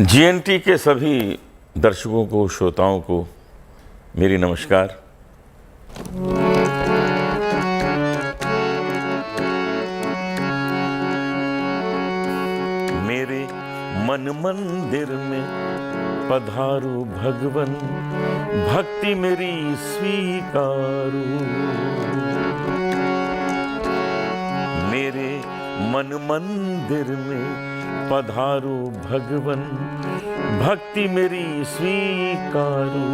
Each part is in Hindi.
जीएनटी के सभी दर्शकों को, श्रोताओं को मेरी नमस्कार। मेरे मन मंदिर में पधारो भगवन, भक्ति मेरी स्वीकारो। मेरे मन मंदिर में पधारो भगवन, भक्ति मेरी स्वीकारो।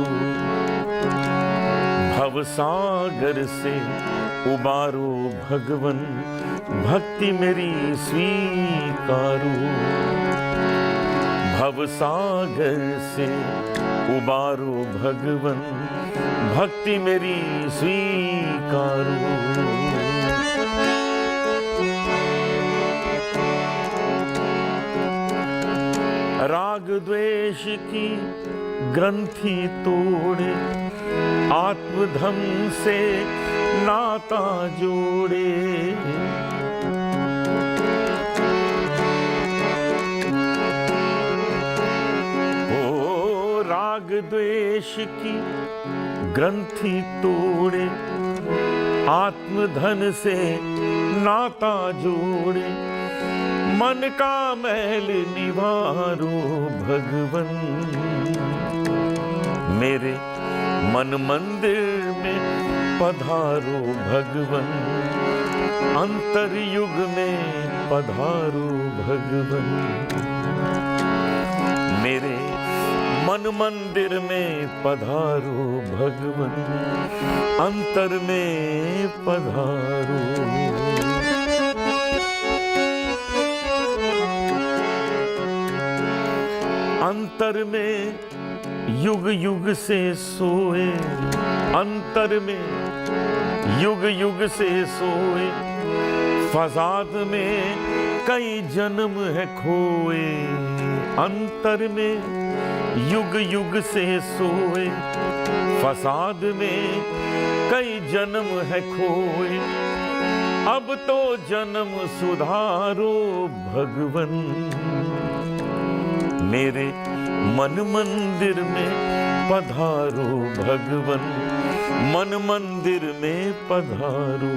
भवसागर से उबारो भगवन, भक्ति मेरी स्वीकारो। भवसागर से उबारो भगवन, भक्ति मेरी स्वीकारो। राग द्वेष की ग्रंथि तोड़े, आत्मधम से नाता जोड़े। ओ राग द्वेष की ग्रंथि तोड़े, आत्मधन से नाता जोड़े। मन का मैल निवारो भगवन, मेरे मन मंदिर में पधारो भगवन। अंतर युग में पधारो भगवन, मेरे मन मंदिर में पधारो भगवन। अंतर में पधारो। अंतर में युग युग से सोए, अंतर में युग युग से सोए। फसाद में कई जन्म है खोए, अंतर में युग युग से सोए। फसाद में कई जन्म है खोए। अब तो जन्म सुधारो भगवन, मेरे मन मंदिर में पधारो भगवन। मन मंदिर में पधारो,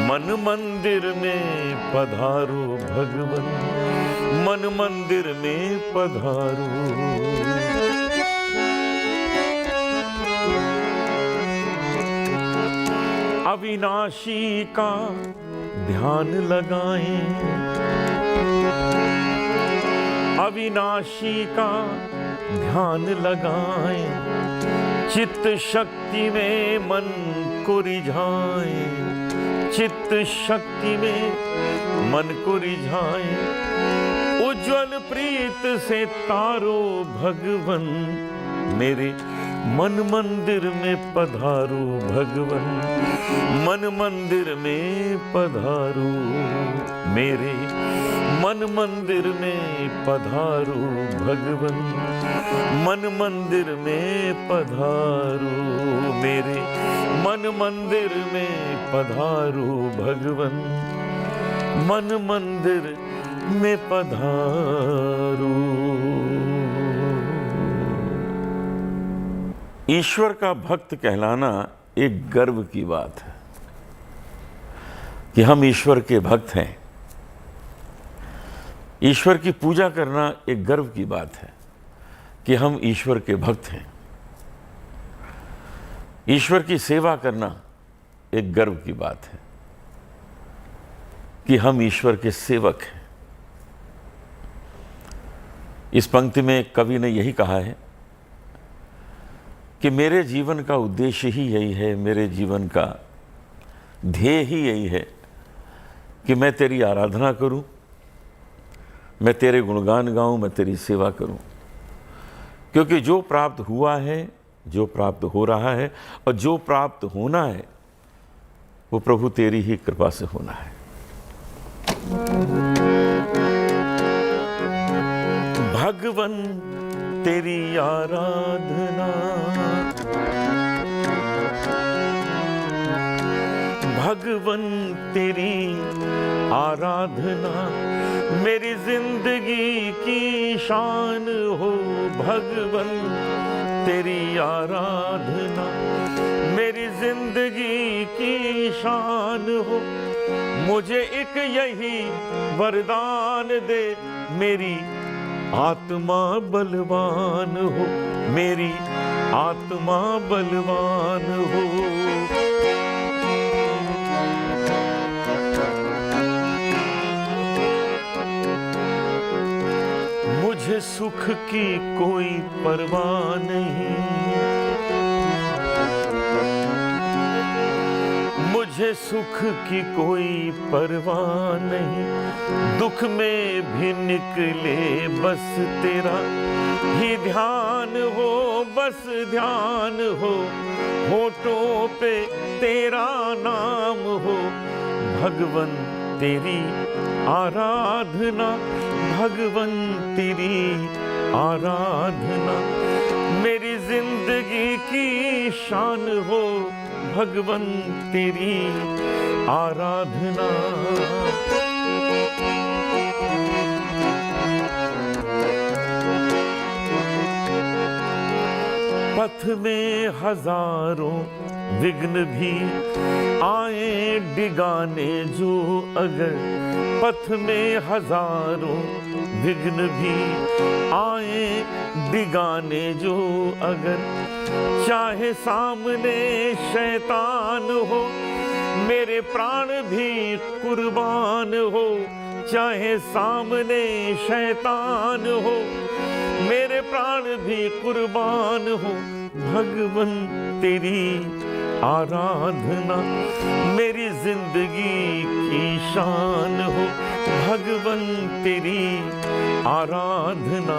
मन मंदिर में पधारो भगवन। मन मंदिर में पधारो। अविनाशी का ध्यान लगाएं, अविनाशी का ध्यान लगाएं। चित्त शक्ति में मन को रिझाएं, चित्त शक्ति में मन को रिझाएं। उज्ज्वल प्रीत से तारो भगवन, मेरे मन मंदिर में पधारो भगवन। मन मंदिर में पधारो, मेरे मन मंदिर में पधारो भगवन। मन मंदिर में पधारो, मेरे मन मंदिर में पधारो भगवन। मन मंदिर में पधारो। ईश्वर का भक्त कहलाना एक गर्व की बात है कि हम ईश्वर के भक्त हैं। ईश्वर की पूजा करना एक गर्व की बात है कि हम ईश्वर के भक्त हैं। ईश्वर की सेवा करना एक गर्व की बात है कि हम ईश्वर के सेवक हैं। इस पंक्ति में कवि ने यही कहा है कि मेरे जीवन का उद्देश्य ही यही है, मेरे जीवन का ध्येय ही यही है कि मैं तेरी आराधना करूं, मैं तेरे गुणगान गाऊं, मैं तेरी सेवा करूं। क्योंकि जो प्राप्त हुआ है, जो प्राप्त हो रहा है और जो प्राप्त होना है, वो प्रभु तेरी ही कृपा से होना है। भगवन तेरी आराधना, भगवन तेरी आराधना मेरी जिंदगी की शान हो। भगवन तेरी आराधना मेरी जिंदगी की शान हो। मुझे एक यही वरदान दे, मेरी आत्मा बलवान हो, मेरी आत्मा बलवान हो। मुझे सुख की कोई परवाह नहीं, मुझे सुख की कोई परवाह नहीं। दुख में भी निकले बस तेरा ही ध्यान हो, बस ध्यान हो। होठों पे तेरा नाम हो। भगवन तेरी आराधना, भगवन तेरी आराधना मेरी जिंदगी की शान हो। भगवन तेरी आराधना। पथ में हजारों विघ्न भी आए डिगाने जो अगर, पथ में हजारों विघ्न भी आए डिगाने जो अगर, चाहे सामने शैतान हो मेरे प्राण भी कुर्बान हो। चाहे सामने शैतान हो मेरे प्राण भी कुर्बान हो। भगवन तेरी आराधना मेरी जिंदगी की शान हो। भगवन तेरी आराधना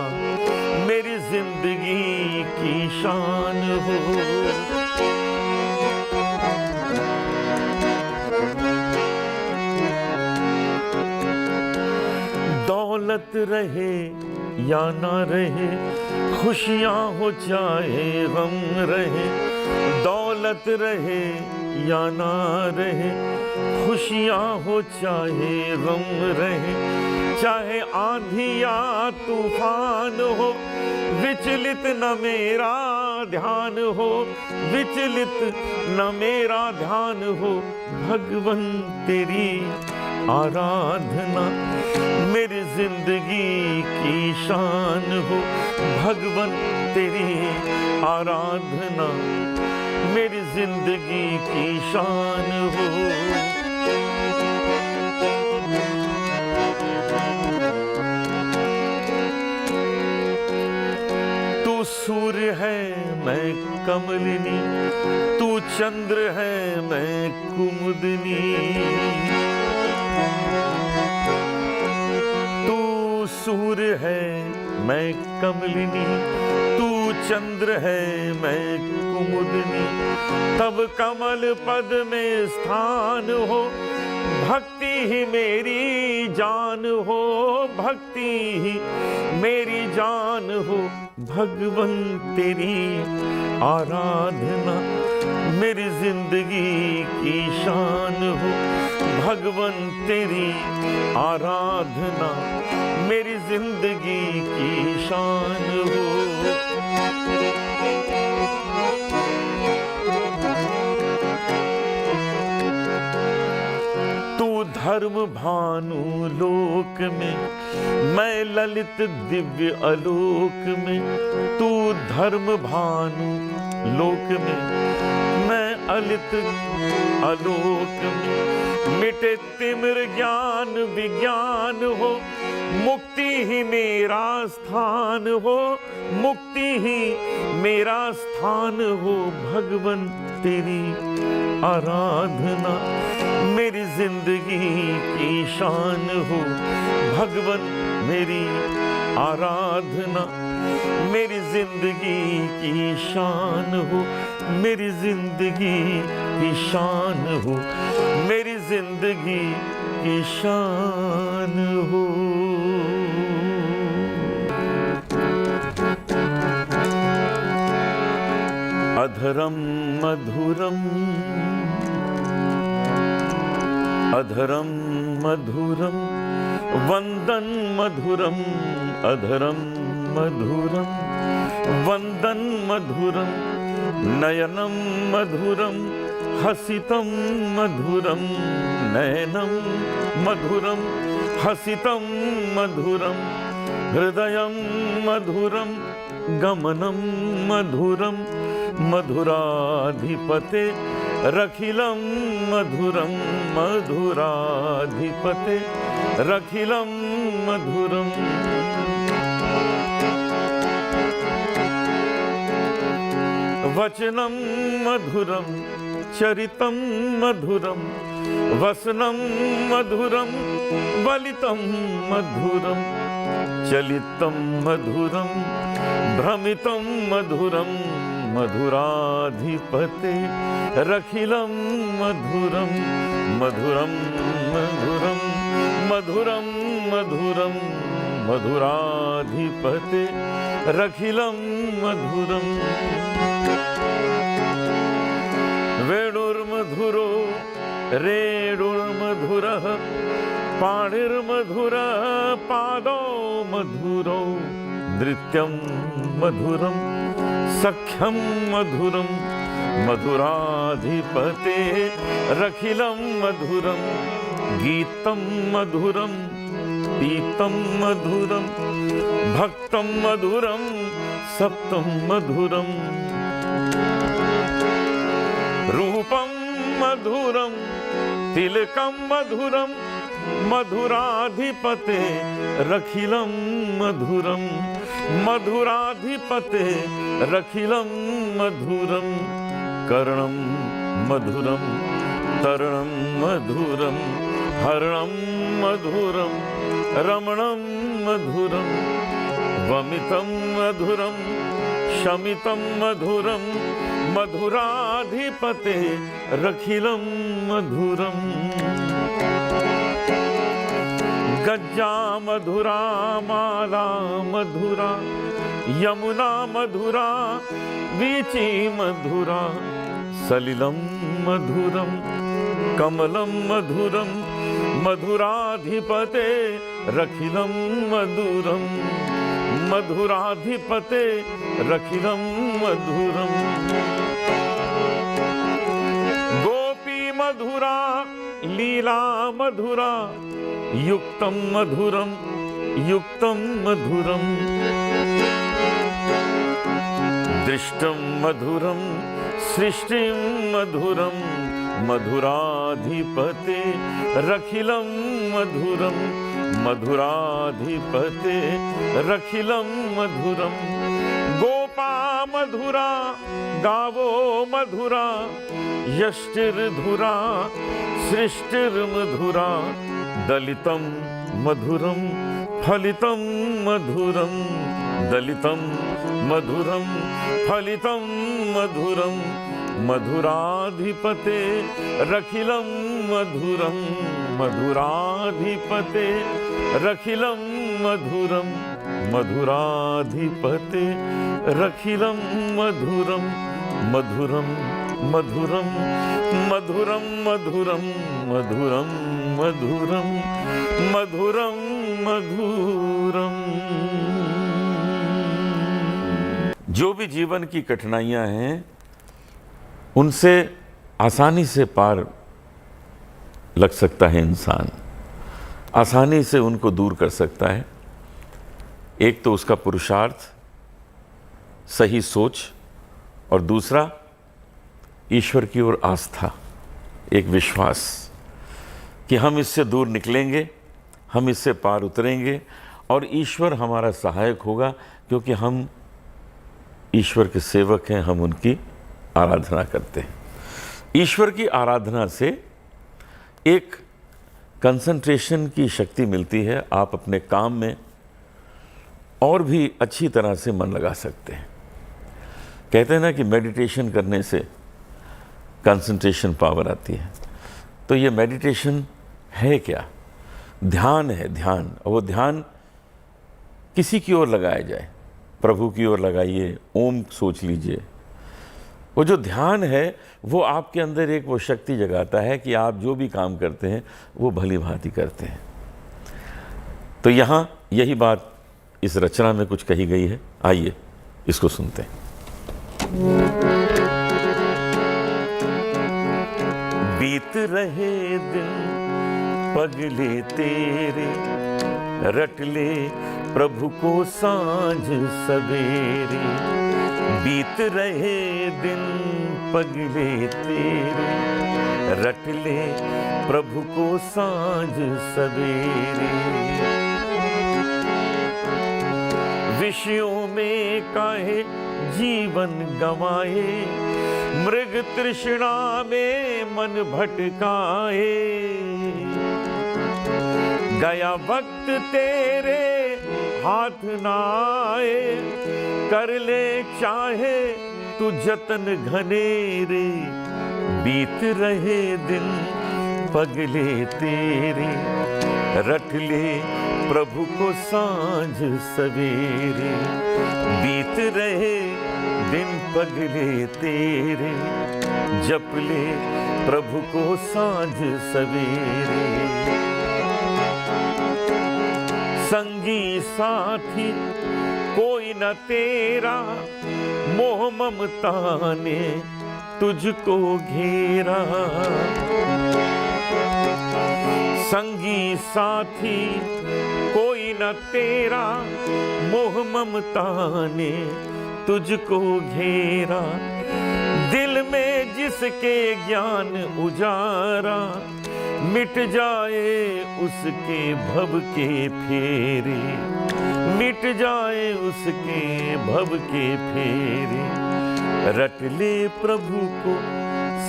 मेरी जिंदगी की शान हो। दौलत रहे या ना रहे, खुशियां हो चाहे गम रहे। दौलत रहे या ना रहे, खुशियां हो चाहे गम रहे। चाहे आंधी या तूफान हो विचलित न मेरा ध्यान हो, विचलित न मेरा ध्यान हो। भगवन तेरी आराधना मेरी जिंदगी की शान हो। भगवन तेरी आराधना मेरी जिंदगी की शान हो। तू सूर्य है मैं कमलिनी, तू चंद्र है मैं कुमुदनी। सूर्य है मैं कमलिनी, तू चंद्र है मैं कुमुदनी। तब कमल पद में स्थान हो, भक्ति ही मेरी जान हो, भक्ति ही मेरी जान हो। भगवन तेरी आराधना मेरी जिंदगी की शान हो। भगवन तेरी आराधना मेरी जिंदगी की शान हो। तू धर्म भानु लोक में, मैं ललित दिव्य आलोक में। तू धर्म भानु लोक में, मैं अलित आलोक में। मिटे तिमिर ज्ञान विज्ञान हो, मुक्ति ही मेरा स्थान हो, मुक्ति ही मेरा स्थान हो। भगवन तेरी आराधना मेरी जिंदगी की शान हो। भगवन मेरी आराधना मेरी जिंदगी की शान हो, मेरी जिंदगी की शान हो, मेरी जिंदगी की शान हो। अधरम मधुरम अधरम मधुरम वंदन मधुरम, अधरम मधुरम वंदन मधुरम, नयनम मधुरम हसितम मधुरम, नयनम मधुरम हसितम मधुरम, हृदयम मधुरम गमनम मधुरम, मधुराधिपते रखिलम मधुरम, मधुराधिपते रखिलम मधुरम। वचनम मधुरम चरितम मधुरम, वसनम मधुरम वलितम मधुरम, चलितम मधुरम भ्रमितम मधुरम, मधुराधिपते रखिलम मधुरम, मधुरम मधुरम मधुरम मधुरम, मधुराधिपते रखिलम मधुरम। वेणुर्मधुरो रेणुर्मधुरः, पाणिर्मधुरः पादौ मधुरौ, नृत्यं मधुरं सख्यं मधुरं, मधुराधिपते रखिलं मधुरं, गीतं मधुरं पीतं मधुरं, भक्तं मधुरं सप्तं मधुरं, रूपं मधुरं तिलकं मधुरं, मधुराधिपते रखिलं मधुरं, मधुराधिपते रखिलं मधुरं, कर्णं मधुरं तरणं मधुरं, हरणं मधुरं रमणं मधुरं, वमितं मधुरं शमितं मधुरं, मधुराधिपते रखिलं मधुरं, गज्जा मधुरा माला मधुरा, यमुना मधुरा वीची मधुरा, सलिलं मधुरं कमलं मधुरं, मधुराधिपते रखिलं मधुरं, मधुराधिपते रखिलं मधुरं, गोपी मधुरा लीला मधुरा, युक्तं मधुरं युक्तं मधुरं, दृष्टं मधुरं सृष्टिं मधुरं, मधुराधिपते रखिलं मधुरं, मधुराधिपते रखिलं मधुरं, गोपा मधुरा गावो मधुरा, यष्टिर्धुरा सृष्टिर्मधुरा, दलितं मधुरं फलितं मधुरं, दलितं मधुरं फलितं मधुरं, मधुराधिपते रखिलं मधुरं, मधुराधिपते रखिलं मधुरं, मधुराधिपते रखिलं मधुरं, मधुरं मधुरं मधुरं मधुरं मधुरं मधुरं मधुरं मधुरं। जो भी जीवन की कठिनाइयां हैं उनसे आसानी से पार लग सकता है इंसान, आसानी से उनको दूर कर सकता है। एक तो उसका पुरुषार्थ, सही सोच, और दूसरा ईश्वर की ओर आस्था, एक विश्वास कि हम इससे दूर निकलेंगे, हम इससे पार उतरेंगे और ईश्वर हमारा सहायक होगा, क्योंकि हम ईश्वर के सेवक हैं, हम उनकी आराधना करते हैं। ईश्वर की आराधना से एक कंसंट्रेशन की शक्ति मिलती है, आप अपने काम में और भी अच्छी तरह से मन लगा सकते हैं। कहते हैं ना कि मेडिटेशन करने से कंसंट्रेशन पावर आती है। तो ये मेडिटेशन है क्या? ध्यान है, ध्यान। और वो ध्यान किसी की ओर लगाया जाए, प्रभु की ओर लगाइए, ओम सोच लीजिए, वो जो ध्यान है वो आपके अंदर एक वो शक्ति जगाता है कि आप जो भी काम करते हैं वो भली भांति करते हैं। तो यहाँ यही बात इस रचना में कुछ कही गई है, आइए इसको सुनते हैं। बीत रहे दिन पगले तेरे, रट ले प्रभु को सांझ सवेरे। बीत रहे दिन पगले तेरे, रट ले प्रभु को सांझ सवेरे। विषयों में काहे जीवन गंवाए, मृग तृष्णा में मन भटकाए। गया वक्त तेरे हाथ ना आए, कर ले चाहे तू जतन घनेरे। बीत रहे दिन पगले तेरे, रट ले प्रभु को सांझ सवेरे। बीत रहे दिन पगले तेरे, जप ले प्रभु को सांझ सवेरे। संगी साथी कोई न तेरा, मोह ममता ने तुझको घेरा। संगी साथी कोई न तेरा, मोह ममता ने तुझको घेरा। दिल में जिसके ज्ञान उजारा, मिट जाए उसके भव के फेरे। मिट जाए उसके भव के फेरे। रट ले प्रभु को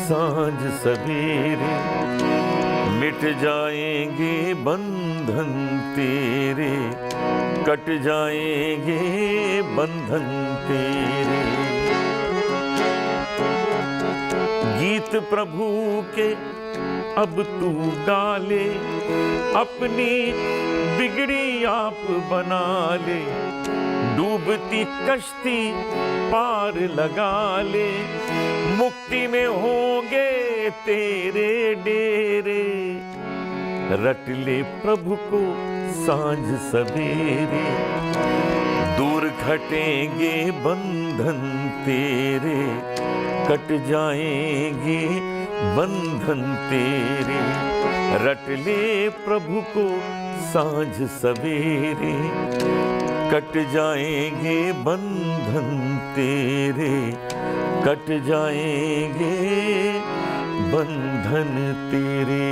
सांझ सवेरे, मिट जाएंगे बंधन तेरे। कट जाएंगे बंधन तेरे। गीत प्रभु के अब तू गा ले, अपनी बिगड़ी आप बना ले। डूबती कश्ती पार लगा ले, मुक्ति में होंगे तेरे डेरे। रट ले प्रभु को सांझ सवेरे, दूर घटेंगे बंधन तेरे। कट जाएंगे बंधन तेरे। रट ले प्रभु को सांझ सवेरे, कट जाएंगे बंधन तेरे। कट जाएंगे बंधन तेरे।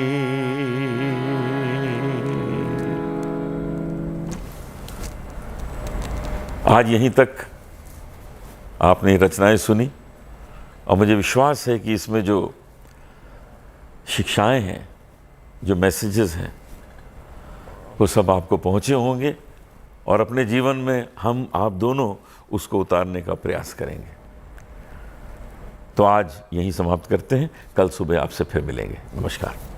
आज यहीं तक आपने रचनाएं सुनी और मुझे विश्वास है कि इसमें जो शिक्षाएं हैं, जो मैसेजेस हैं, वो सब आपको पहुंचे होंगे और अपने जीवन में हम आप दोनों उसको उतारने का प्रयास करेंगे। तो आज यहीं समाप्त करते हैं, कल सुबह आपसे फिर मिलेंगे। नमस्कार।